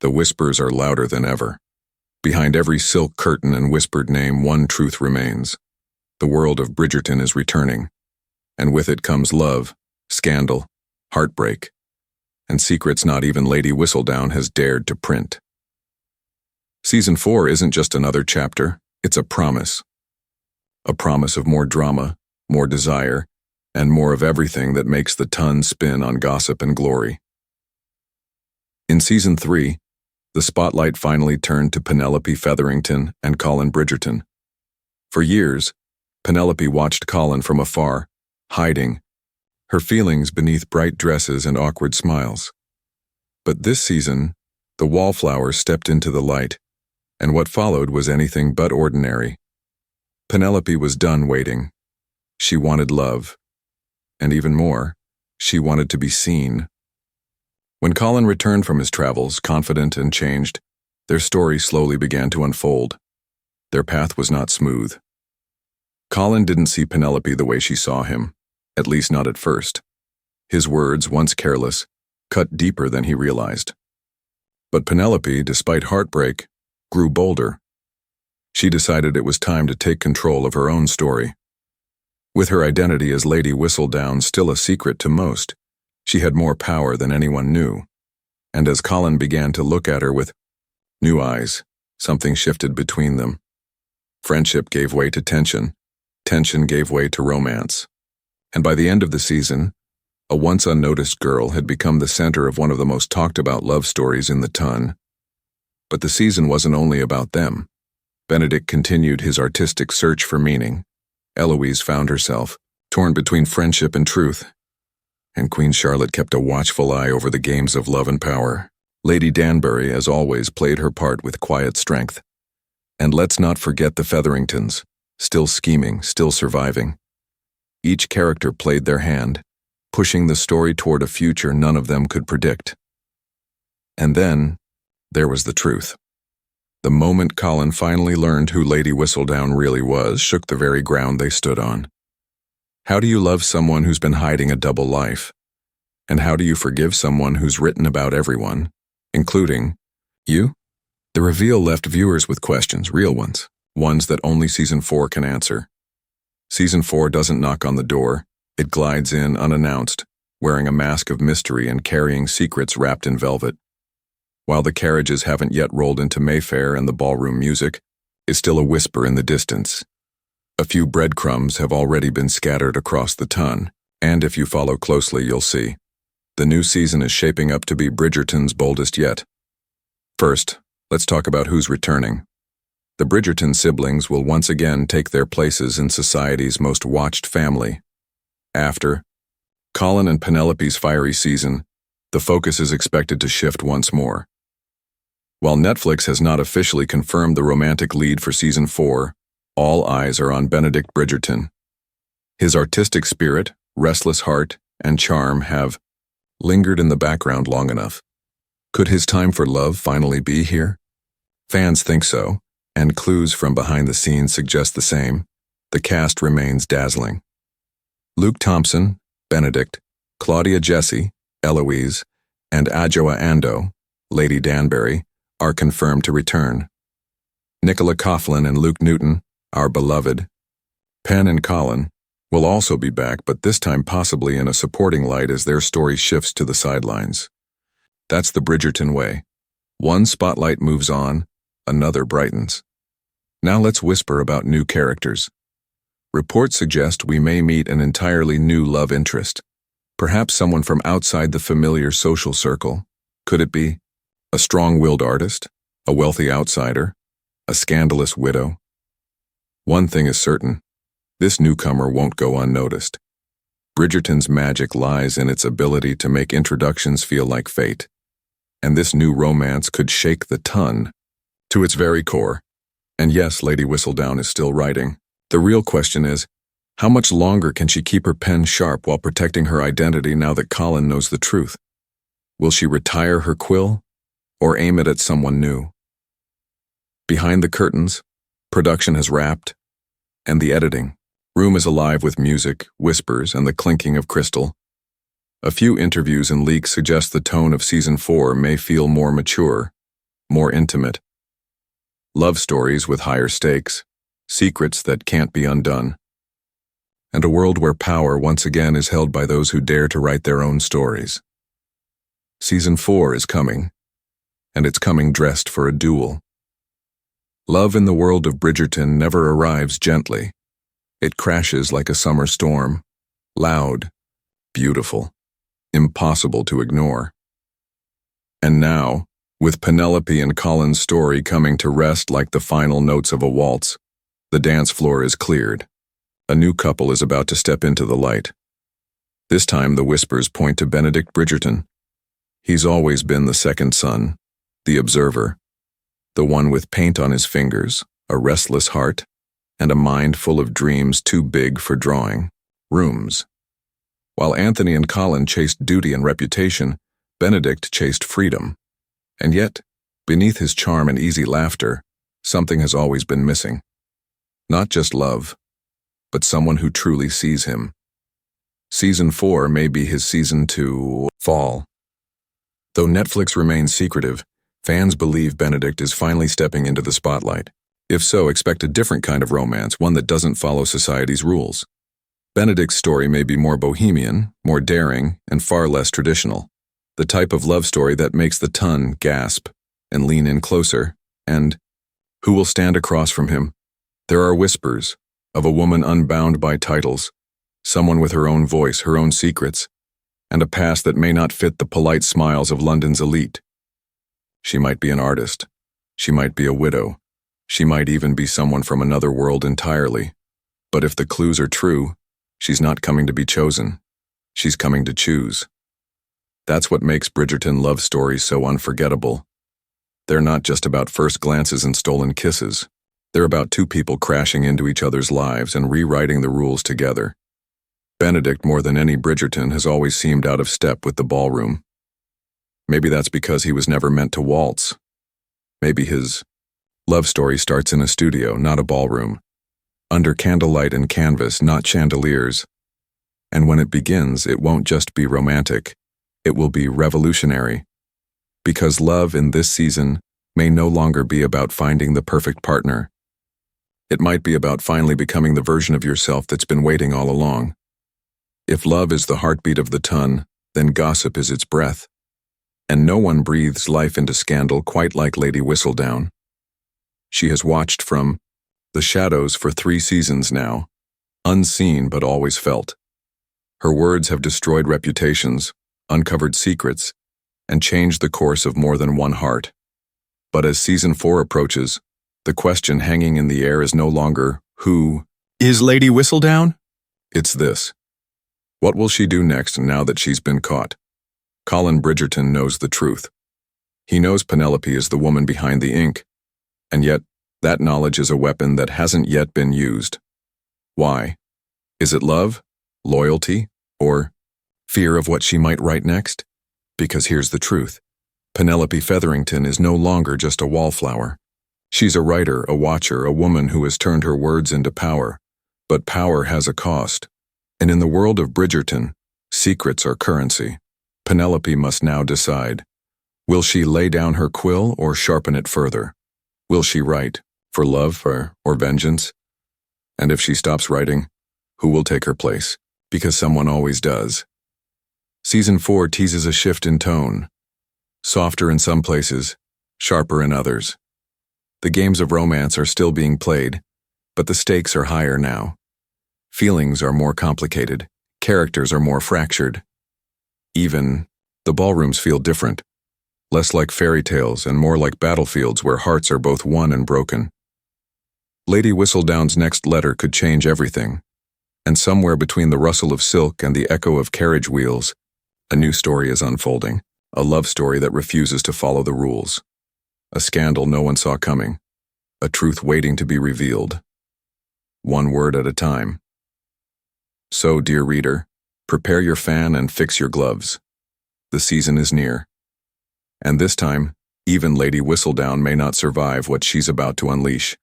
The whispers are louder than ever. Behind every silk curtain and whispered name, one truth remains. The world of Bridgerton is returning, and with it comes love, scandal, heartbreak, and secrets not even Lady Whistledown has dared to print. Season 4 isn't just another chapter, it's a promise. A promise of more drama, more desire, and more of everything that makes the ton spin on gossip and glory. In Season 3, the spotlight finally turned to Penelope Featherington and Colin Bridgerton. For years, Penelope watched Colin from afar, hiding, her feelings beneath bright dresses and awkward smiles. But this season, the wallflower stepped into the light, and what followed was anything but ordinary. Penelope was done waiting. She wanted love. And even more, she wanted to be seen. When Colin returned from his travels, confident and changed, their story slowly began to unfold. Their path was not smooth. Colin didn't see Penelope the way she saw him, at least not at first. His words, once careless, cut deeper than he realized. But Penelope, despite heartbreak, grew bolder. She decided it was time to take control of her own story. With her identity as Lady Whistledown still a secret to most, she had more power than anyone knew. And as Colin began to look at her with new eyes, something shifted between them. Friendship gave way to tension. Tension gave way to romance. And by the end of the season, a once unnoticed girl had become the center of one of the most talked about love stories in the ton. But the season wasn't only about them. Benedict continued his artistic search for meaning. Eloise found herself, torn between friendship and truth. And Queen Charlotte kept a watchful eye over the games of love and power. Lady Danbury, as always, played her part with quiet strength. And let's not forget the Featheringtons, still scheming, still surviving. Each character played their hand, pushing the story toward a future none of them could predict. And then, there was the truth. The moment Colin finally learned who Lady Whistledown really was shook the very ground they stood on. How do you love someone who's been hiding a double life? And how do you forgive someone who's written about everyone, including you? The reveal left viewers with questions, real ones that only Season 4 can answer. Season 4 doesn't knock on the door, it glides in unannounced, wearing a mask of mystery and carrying secrets wrapped in velvet. While the carriages haven't yet rolled into Mayfair and the ballroom music is still a whisper in the distance. A few breadcrumbs have already been scattered across the ton, and if you follow closely you'll see. The new season is shaping up to be Bridgerton's boldest yet. First, let's talk about who's returning. The Bridgerton siblings will once again take their places in society's most watched family. After Colin and Penelope's fiery season, the focus is expected to shift once more. While Netflix has not officially confirmed the romantic lead for Season 4, all eyes are on Benedict Bridgerton. His artistic spirit, restless heart, and charm have lingered in the background long enough. Could his time for love finally be here? Fans think so, and clues from behind the scenes suggest the same. The cast remains dazzling. Luke Thompson, Benedict, Claudia Jessie, Eloise, and Adjoa Ando, Lady Danbury, are confirmed to return. Nicola Coughlan and Luke Newton, our beloved, Pen and Colin, will also be back, but this time possibly in a supporting light as their story shifts to the sidelines. That's the Bridgerton way. One spotlight moves on, another brightens. Now let's whisper about new characters. Reports suggest we may meet an entirely new love interest. Perhaps someone from outside the familiar social circle. Could it be a strong-willed artist, a wealthy outsider, a scandalous widow? One thing is certain, this newcomer won't go unnoticed. Bridgerton's magic lies in its ability to make introductions feel like fate. And this new romance could shake the ton to its very core. And yes, Lady Whistledown is still writing. The real question is, how much longer can she keep her pen sharp while protecting her identity now that Colin knows the truth? Will she retire her quill, or aim it at someone new? Behind the curtains, production has wrapped, and the editing. Room is alive with music, whispers, and the clinking of crystal. A few interviews and leaks suggest the tone of Season 4 may feel more mature, more intimate. Love stories with higher stakes, secrets that can't be undone. And a world where power once again is held by those who dare to write their own stories. Season 4 is coming, and it's coming dressed for a duel. Love in the world of Bridgerton never arrives gently. It crashes like a summer storm, loud, beautiful, impossible to ignore. And now, with Penelope and Colin's story coming to rest like the final notes of a waltz, the dance floor is cleared. A new couple is about to step into the light. This time the whispers point to Benedict Bridgerton. He's always been the second son, the observer, the one with paint on his fingers, a restless heart, and a mind full of dreams too big for drawing rooms. While Anthony and Colin chased duty and reputation, Benedict chased freedom. And yet, beneath his charm and easy laughter, something has always been missing. Not just love, but someone who truly sees him. Season 4 may be his season to fall. Though Netflix remains secretive, fans believe Benedict is finally stepping into the spotlight. If so, expect a different kind of romance, one that doesn't follow society's rules. Benedict's story may be more bohemian, more daring, and far less traditional. The type of love story that makes the ton gasp and lean in closer, and who will stand across from him? There are whispers of a woman unbound by titles, someone with her own voice, her own secrets, and a past that may not fit the polite smiles of London's elite. She might be an artist. She might be a widow. She might even be someone from another world entirely. But if the clues are true, she's not coming to be chosen. She's coming to choose. That's what makes Bridgerton love stories so unforgettable. They're not just about first glances and stolen kisses. They're about two people crashing into each other's lives and rewriting the rules together. Benedict, more than any Bridgerton, has always seemed out of step with the ballroom. Maybe that's because he was never meant to waltz. Maybe his love story starts in a studio, not a ballroom. Under candlelight and canvas, not chandeliers. And when it begins, it won't just be romantic. It will be revolutionary. Because love in this season may no longer be about finding the perfect partner. It might be about finally becoming the version of yourself that's been waiting all along. If love is the heartbeat of the ton, then gossip is its breath. And no one breathes life into scandal quite like Lady Whistledown. She has watched from the shadows for 3 seasons now, unseen but always felt. Her words have destroyed reputations, uncovered secrets, and changed the course of more than one heart. But as season 4 approaches, the question hanging in the air is no longer, who is Lady Whistledown? It's this. What will she do next now that she's been caught? Colin Bridgerton knows the truth. He knows Penelope is the woman behind the ink, and yet that knowledge is a weapon that hasn't yet been used. Why? Is it love, loyalty, or fear of what she might write next? Because here's the truth. Penelope Featherington is no longer just a wallflower. She's a writer, a watcher, a woman who has turned her words into power. But power has a cost. And in the world of Bridgerton, secrets are currency. Penelope must now decide. Will she lay down her quill or sharpen it further? Will she write for love or vengeance? And if she stops writing, who will take her place? Because someone always does. Season 4 teases a shift in tone. Softer in some places, sharper in others. The games of romance are still being played, but the stakes are higher now. Feelings are more complicated. Characters are more fractured. Even the ballrooms feel different. Less like fairy tales and more like battlefields where hearts are both won and broken. Lady Whistledown's next letter could change everything. And somewhere between the rustle of silk and the echo of carriage wheels, a new story is unfolding. A love story that refuses to follow the rules. A scandal no one saw coming. A truth waiting to be revealed. One word at a time. So, dear reader, prepare your fan and fix your gloves. The season is near. And this time, even Lady Whistledown may not survive what she's about to unleash.